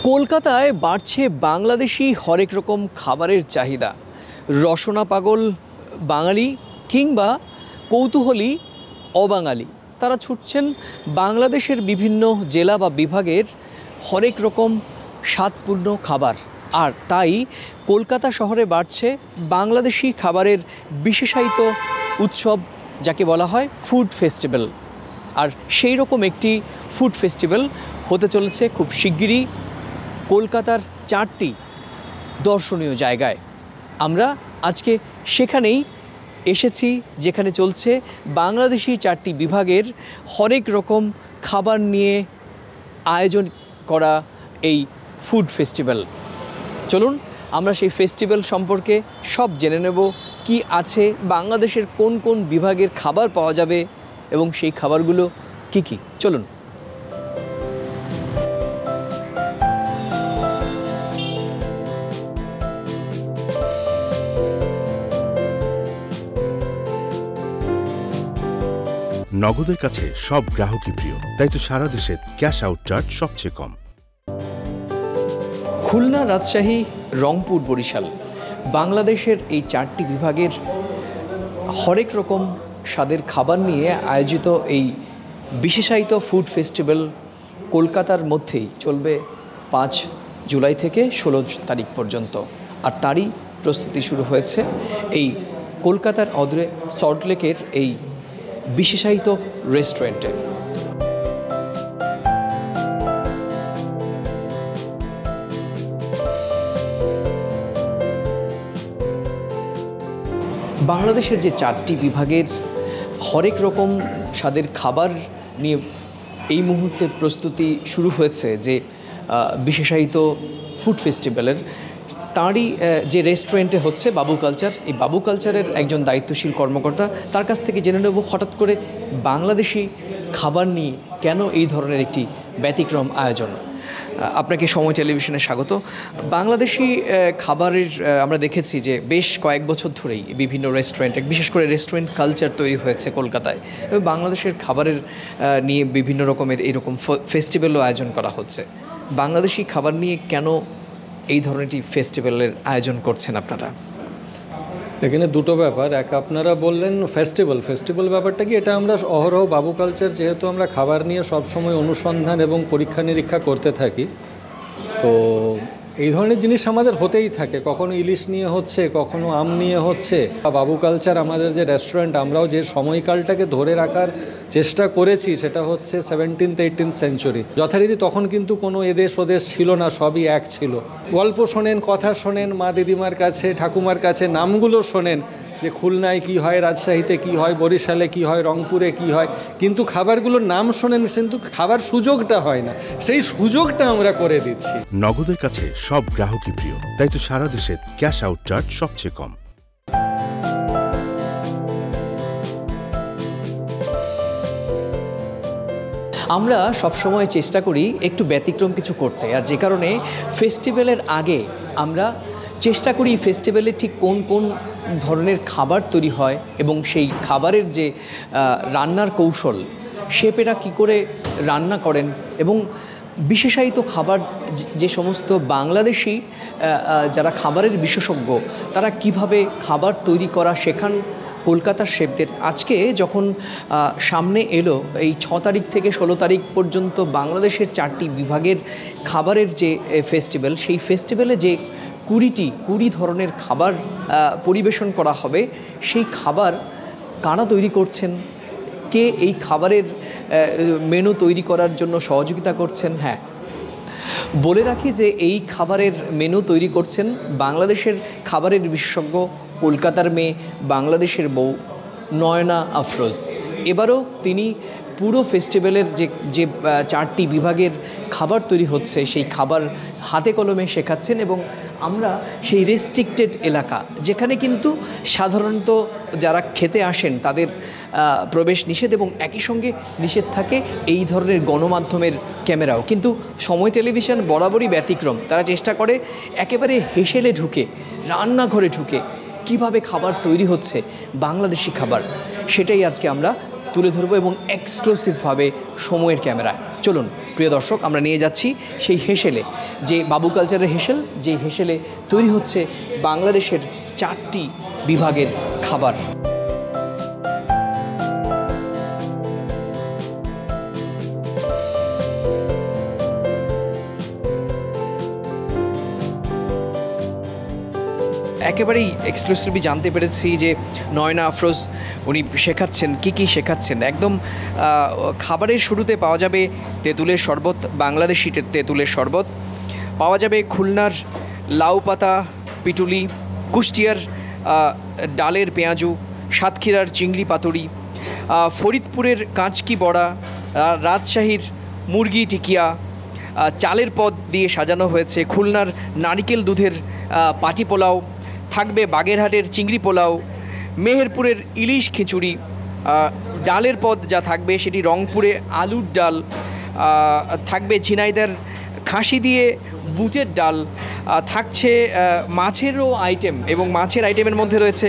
কলকাতায় বাড়ছে বাংলাদেশি হরেক রকম খাবারের চাহিদা। রসনা পাগল বাঙালি কিংবা কৌতূহলী অবাঙালি তারা ছুটছেন বাংলাদেশের বিভিন্ন জেলা বা বিভাগের হরেক রকম স্বাদপূর্ণ খাবার। আর তাই কলকাতা শহরে বাড়ছে বাংলাদেশি খাবারের বিশেষায়িত উৎসব, যাকে বলা হয় ফুড ফেস্টিভ্যাল। আর সেই রকম একটি ফুড ফেস্টিভ্যাল হতে চলেছে খুব শিগগিরই কলকাতার 4টি দর্শনীয় জায়গায়। আমরা আজকে সেখানেই এসেছি, যেখানে চলছে বাংলাদেশি 4টি বিভাগের হরেক রকম খাবার নিয়ে আয়োজন করা এই ফুড ফেস্টিভ্যাল। চলুন আমরা সেই ফেস্টিভ্যাল সম্পর্কে সব জেনে নেব, কি আছে, বাংলাদেশের কোন কোন বিভাগের খাবার পাওয়া যাবে এবং সেই খাবারগুলো কি কি। চলুন। নগদের কাছে সব গ্রাহকই প্রিয়, তাই তো সারা দেশে ক্যাশ আউট চার্জ সবচেয়ে কম। খুলনা, রাজশাহী, রংপুর, বরিশাল, বাংলাদেশের এই 4টি বিভাগের হরেক রকম স্বাদের খাবার নিয়ে আয়োজিত এই বিশেষায়িত ফুড ফেস্টিভ্যাল কলকাতার মধ্যেই চলবে 5 জুলাই থেকে 16 তারিখ পর্যন্ত। আর তারই প্রস্তুতি শুরু হয়েছে এই কলকাতার অদূরে সল্টলেকের এই বিশেষায়িত রেস্টুরেন্টে। বাংলাদেশের যে 4টি বিভাগের হরেক রকম স্বাদের খাবার নিয়ে এই মুহূর্তে প্রস্তুতি শুরু হয়েছে যে বিশেষায়িত ফুড ফেস্টিভ্যালের, তাঁরই যে রেস্টুরেন্টে হচ্ছে বাবু কালচার। এই বাবু কালচারের একজন দায়িত্বশীল কর্মকর্তা, তার কাছ থেকে জেনে নেব হঠাৎ করে বাংলাদেশি খাবার নিয়ে কেন এই ধরনের একটি ব্যতিক্রম আয়োজন। আপনাকে সময় টেলিভিশনে স্বাগত। বাংলাদেশি খাবারের আমরা দেখেছি যে বেশ কয়েক বছর ধরেই বিভিন্ন রেস্টুরেন্টে, বিশেষ করে রেস্টুরেন্ট কালচার তৈরি হয়েছে কলকাতায়, এবং বাংলাদেশের খাবারের নিয়ে বিভিন্ন রকমের এইরকম ফেস্টিভ্যালও আয়োজন করা হচ্ছে। বাংলাদেশি খাবার নিয়ে কেন এই ধরনের ফেস্টিভ্যালের আয়োজন করছেন আপনারা? এখানে দুটো ব্যাপার। এক, আপনারা বললেন ফেস্টিভ্যাল ব্যাপারটা কি, এটা আমরা অহরহ বাবু কালচার, যেহেতু আমরা খাবার নিয়ে সবসময় অনুসন্ধান এবং পরীক্ষা নিরীক্ষা করতে থাকি, তো এই ধরনের জিনিস আমাদের হতেই থাকে। কখনো ইলিশ নিয়ে হচ্ছে, কখনো আম নিয়ে হচ্ছে। বাবু কালচার আমাদের যে রেস্টুরেন্ট, আমরাও যে সময়কালটাকে ধরে রাখার চেষ্টা করেছি সেটা হচ্ছে 17th 18th সেঞ্চুরি। যথারীতি তখন কিন্তু কোনো এদেশ ওদেশ ছিল না, সবই এক ছিল। গল্প শোনেন, কথা শোনেন, মা দিদিমার কাছে, ঠাকুমার কাছে নামগুলো শোনেন যে খুলনায় কি হয়, রাজশাহীতে কি হয়, বরিশালে কি হয়, রংপুরে কি হয়, কিন্তু খাবারগুলোর নাম শোনেন কিন্তু খাবার সুযোগটা হয় না। সেই সুযোগটা আমরা করে দিচ্ছি। নগদের কাছে সব গ্রাহকই প্রিয়, তাই তো সারা দেশে ক্যাশ আউট চার্জ সবচেয়ে কম। আমরা সবসময় চেষ্টা করি একটু ব্যতিক্রম কিছু করতে, আর যে কারণে ফেস্টিভ্যালের আগে আমরা চেষ্টা করি ফেস্টিভ্যালে ঠিক কোন কোন ধরনের খাবার তৈরি হয় এবং সেই খাবারের যে রান্নার কৌশল, শেফেরা কী করে রান্না করেন, এবং বিশেষায়িত খাবার যে সমস্ত বাংলাদেশি যারা খাবারের বিশেষজ্ঞ, তারা কিভাবে খাবার তৈরি করা শেখান কলকাতার শেফদের। আজকে যখন সামনে এলো এই 6 তারিখ থেকে 16 তারিখ পর্যন্ত বাংলাদেশের 4টি বিভাগের খাবারের যে ফেস্টিভ্যাল, সেই ফেস্টিভ্যালে যে 20 ধরনের খাবার পরিবেশন করা হবে, সেই খাবার কারা তৈরি করছেন, কে এই খাবারের মেনু তৈরি করার জন্য সহযোগিতা করছেন। হ্যাঁ, বলে রাখি যে এই খাবারের মেনু তৈরি করছেন বাংলাদেশের খাবারের বিশেষজ্ঞ, কলকাতার মেয়ে, বাংলাদেশের বউ নয়না আফরোজ। এবারও তিনি পুরো ফেস্টিভ্যালের যে 4টি বিভাগের খাবার তৈরি হচ্ছে সেই খাবার হাতে কলমে শেখাচ্ছেন। এবং আমরা সেই রেস্ট্রিক্টেড এলাকা, যেখানে কিন্তু সাধারণত যারা খেতে আসেন তাদের প্রবেশ নিষেধ, এবং একই সঙ্গে নিষেধ থাকে এই ধরনের গণমাধ্যমের ক্যামেরাও, কিন্তু সময় টেলিভিশন বরাবরই ব্যতিক্রম। তারা চেষ্টা করে একেবারে হেসেলে ঢুকে, রান্নাঘরে ঢুকে কিভাবে খাবার তৈরি হচ্ছে বাংলাদেশি খাবার, সেটাই আজকে আমরা তুলে ধরবো এবং এক্সক্লুসিভভাবে সময়ের ক্যামেরায়। চলুন। প্রিয় দর্শক, আমরা নিয়ে যাচ্ছি সেই হেসেলে, যে বাবু কালচারের হেসেল, যে হেসেলে তৈরি হচ্ছে বাংলাদেশের 4টি বিভাগের খাবার। একেবারেই এক্সক্লুসিভলি জানতে পেরেছি যে নয়না আফরোজ উনি শেখাচ্ছেন, কি শেখাচ্ছেন। একদম খাবারের শুরুতে পাওয়া যাবে তেঁতুলের শরবত, বাংলাদেশি তেঁতুলের শরবত পাওয়া যাবে, খুলনার লাউ পাতা পিটুলি, কুষ্টিয়ার ডালের পেঁয়াজু, সাতক্ষীরার চিংড়ি পাতুরি, ফরিদপুরের কাঁচকি বড়া, রাজশাহীর মুরগি টিকিয়া, চালের পদ দিয়ে সাজানো হয়েছে, খুলনার নারিকেল দুধের পাটি পোলাও থাকবে, বাগেরহাটের চিংড়ি পোলাও, মেহেরপুরের ইলিশ খিচুড়ি, ডালের পদ যা থাকবে সেটি রংপুরে আলুর ডাল থাকবে, ঝিনাইদার খাসি দিয়ে বুটের ডাল থাকছে, মাছেরও আইটেম, এবং মাছের আইটেমের মধ্যে রয়েছে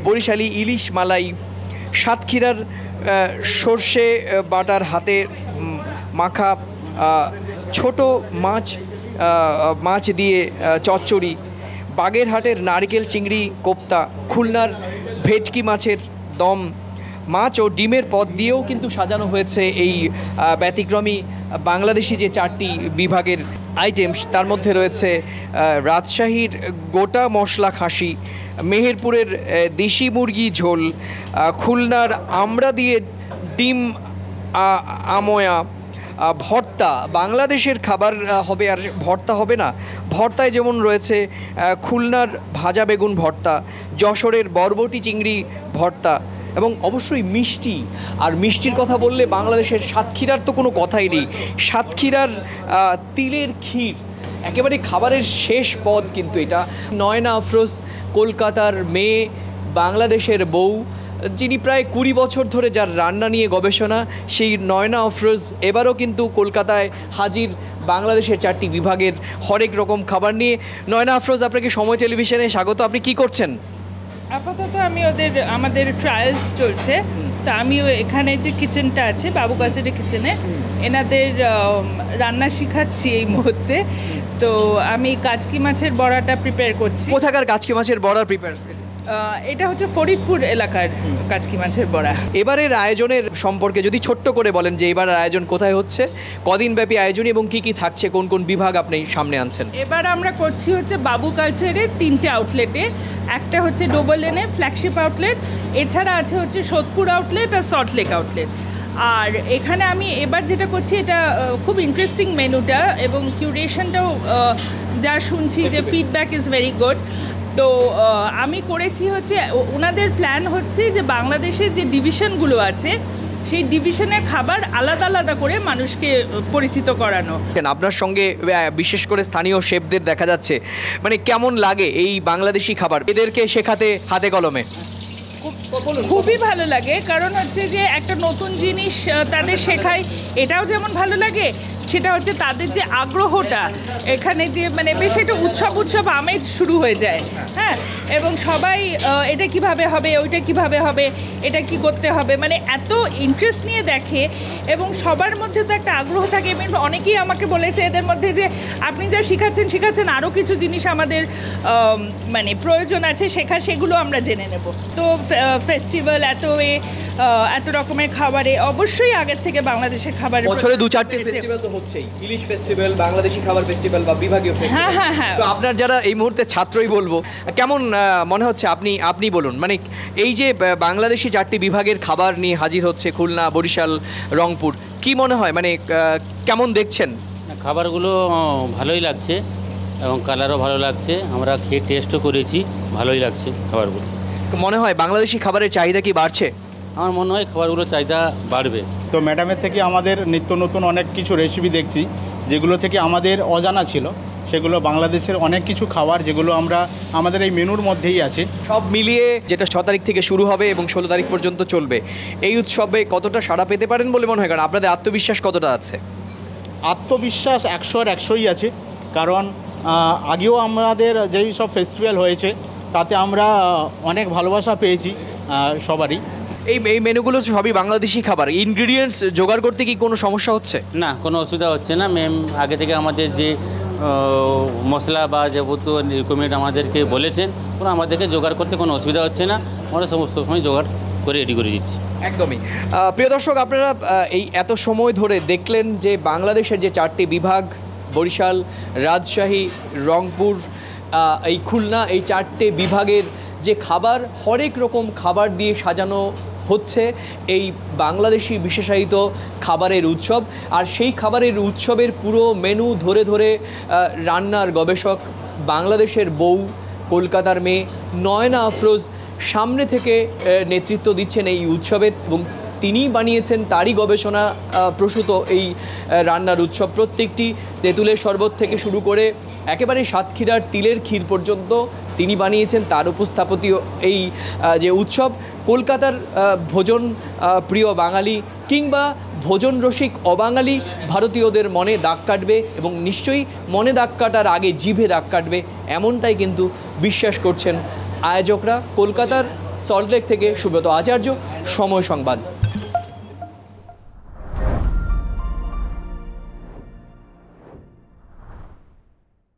বরিশালি ইলিশ মালাই, সাতক্ষীরার সর্ষে বাটার হাতে মাখা ছোট মাছ দিয়ে চচ্চড়ি, বাগেরহাটের নারকেল চিংড়ি কোপ্তা, খুলনার ভেটকি মাছের দম, মাছ ও ডিমের পদ দিয়েও কিন্তু সাজানো হয়েছে এই ব্যতিক্রমী বাংলাদেশি যে 4টি বিভাগের আইটেম। তার মধ্যে রয়েছে রাজশাহীর গোটা মশলা খাসি, মেহেরপুরের দেশি মুরগি ঝোল, খুলনার আমড়া দিয়ে ডিম আময়া, ভর্তা। বাংলাদেশের খাবার হবে আর ভর্তা হবে না? ভর্তায় যেমন রয়েছে খুলনার ভাজা বেগুন ভর্তা, যশোরের বরবটি চিংড়ি ভর্তা, এবং অবশ্যই মিষ্টি। আর মিষ্টির কথা বললে বাংলাদেশের সাতক্ষীরার তো কোনো কথাই নেই। সাতক্ষীরার তিলের ক্ষীর একেবারে খাবারের শেষ পদ কিন্তু এটা। নয়না আফরোজ কলকাতার মেয়ে, বাংলাদেশের বউ, যিনি প্রায় 20 বছর ধরে যার রান্না নিয়ে গবেষণা, সেই নয়না আফরোজ এবারও কিন্তু কলকাতায় হাজির বাংলাদেশের 4টি বিভাগের হরেক রকম খাবার নিয়ে। নয়না আফরোজ, আপনাকে সময় টেলিভিশনে স্বাগত। আপনি কি করছেন? আপাতত আমি আমাদের ট্রায়ালস চলছে, তা আমিও এখানে যে কিচেনটা আছে বাবু কালচারের কিচেনে এনাদের রান্না শেখাচ্ছি এই মুহূর্তে। তো আমি কাচকি মাছের বড়াটা প্রিপেয়ার করছি। কোথাকার কাচকি মাছের বড়া প্রিপেয়ার? এটা হচ্ছে ফরিদপুর এলাকার কাচকি মাছের বড়া। এবারের আয়োজনের সম্পর্কে যদি ছোট্ট করে বলেন যে এবার আয়োজন কোথায় হচ্ছে, কদিন ব্যাপী আয়োজন এবং কি থাকছে, কোন কোন বিভাগ আপনি সামনে আনছেন? এবার আমরা করছি হচ্ছে বাবু কালচারের 3টে আউটলেটে। একটা হচ্ছে ডবল লেনে ফ্ল্যাগশিপ আউটলেট, এছাড়া আছে হচ্ছে সোদপুর আউটলেট আর সল্টলেক আউটলেট। আর এখানে আমি এবার যেটা করছি, এটা খুব ইন্টারেস্টিং মেনুটা, এবং কিউরেশনটাও যা শুনছি যে ফিডব্যাক ইজ ভেরি গুড। তো আমি করেছি হচ্ছে, ওনাদের প্ল্যান হচ্ছে যে বাংলাদেশের যে ডিভিশনগুলো আছে সেই ডিভিশনের খাবার আলাদা আলাদা করে মানুষকে পরিচিত করানো। আপনার সঙ্গে বিশেষ করে স্থানীয় শেফদের দেখা যাচ্ছে, মানে কেমন লাগে এই বাংলাদেশি খাবার এদেরকে শেখাতে হাতে কলমে? খুবই ভালো লাগে, কারণ হচ্ছে যে একটা নতুন জিনিস তাদের শেখায়, এটাও যেমন ভালো লাগে, সেটা হচ্ছে তাদের যে আগ্রহটা, এখানে যে মানে বেশ একটা উৎসব আমেজ শুরু হয়ে যায়। হ্যাঁ, এবং সবাই এটা কিভাবে হবে, ওইটা কিভাবে হবে, এটা কি করতে হবে, মানে এত ইন্টারেস্ট নিয়ে দেখে, এবং সবার মধ্যে তো একটা আগ্রহ থাকে। অনেকেই আমাকে বলেছে এদের মধ্যে যে আপনি যা শিখাচ্ছেন আরও কিছু জিনিস আমাদের মানে প্রয়োজন আছে শেখা, সেগুলো আমরা জেনে নেব। তো ফেস্টিভ্যাল এত রকমের খাবারে অবশ্যই আগের থেকে বাংলাদেশের খাবার বছরে 2-4টে ফেস্টিভ্যাল তো হচ্ছেই, ইলিশ ফেস্টিভ্যাল, বাংলাদেশি খাবার ফেস্টিভ্যাল বা বিভাগীয় ফেস্টিভ্যাল। হ্যাঁ। তো আপনার যারা এই মুহূর্তে ছাত্রই বলবো, কেমন মনে হচ্ছে? আপনি বলুন, মানে এই যে বাংলাদেশি 4টি বিভাগের খাবার নিয়ে হাজির হচ্ছে খুলনা, বরিশাল, রংপুর, কি মনে হয়, মানে কেমন দেখছেন? খাবারগুলো ভালোই লাগছে এবং কালারও ভালো লাগছে, আমরা খেয়ে টেস্টও করেছি, ভালোই লাগছে খাবারগুলো। মনে হয় বাংলাদেশি খাবারের চাহিদা কি বাড়ছে? আমার মনে হয় খাবারগুলোর চাহিদা বাড়বে। তো ম্যাডামের থেকে আমাদের নিত্য নতুন অনেক কিছু রেসিপি দেখছি, যেগুলো থেকে আমাদের অজানা ছিল, সেগুলো বাংলাদেশের অনেক কিছু খাবার যেগুলো আমাদের এই মেনুর মধ্যেই আছে। সব মিলিয়ে যেটা 6 তারিখ থেকে শুরু হবে এবং 16 তারিখ পর্যন্ত চলবে, এই উৎসবে কতটা সাড়া পেতে পারেন বলে মনে হয়? কারণ আপনাদের আত্মবিশ্বাস কতটা আছে? আত্মবিশ্বাস 100-এর 100ই আছে, কারণ আগেও আমাদের যেই সব ফেস্টিভ্যাল হয়েছে তাতে আমরা অনেক ভালোবাসা পেয়েছি সবারই। এই মেনুগুলো সবই বাংলাদেশি খাবার, ইনগ্রিডিয়েন্টস জোগাড় করতে কি কোনো সমস্যা হচ্ছে? না, কোনো অসুবিধা হচ্ছে না ম্যাম। আগে থেকে আমাদের যে মশলা বা যাবতীয় রিকোয়ারমেন্ট আমাদেরকে বলেছেন, ওরা আমাদেরকে জোগাড় করতে কোনো অসুবিধা হচ্ছে না। আমরা সমস্ত সময় জোগাড় করে রেডি করে দিচ্ছি। একদমই। প্রিয় দর্শক, আপনারা এই এত সময় ধরে দেখলেন যে বাংলাদেশের যে 4টি বিভাগ, বরিশাল, রাজশাহী, রংপুর, এই খুলনা, এই 4টে বিভাগের যে খাবার, হরেক রকম খাবার দিয়ে সাজানো হচ্ছে এই বাংলাদেশি বিশেষায়িত খাবারের উৎসব। আর সেই খাবারের উৎসবের পুরো মেনু ধরে ধরে রান্নার গবেষক, বাংলাদেশের বউ, কলকাতার মেয়ে নয়না আফরোজ সামনে থেকে নেতৃত্ব দিচ্ছেন এই উৎসবের, এবং তিনিই বানিয়েছেন, তারই গবেষণা প্রসূত এই রান্নার উৎসব। প্রত্যেকটি তেঁতুলের শরবত থেকে শুরু করে একেবারে সাতক্ষীরার তিলের ক্ষীর পর্যন্ত তিনি বানিয়েছেন। তার উপস্থাপতীয় এই যে উৎসব কলকাতার ভোজন প্রিয় বাঙালি কিংবা ভোজন রসিক অবাঙালি ভারতীয়দের মনে দাগ কাটবে, এবং নিশ্চয়ই মনে দাগ কাটার আগে জিভে দাগ কাটবে, এমনটাই কিন্তু বিশ্বাস করছেন আয়োজকরা। কলকাতার সল্টলেক থেকে সুব্রত আচার্য, সময় সংবাদ।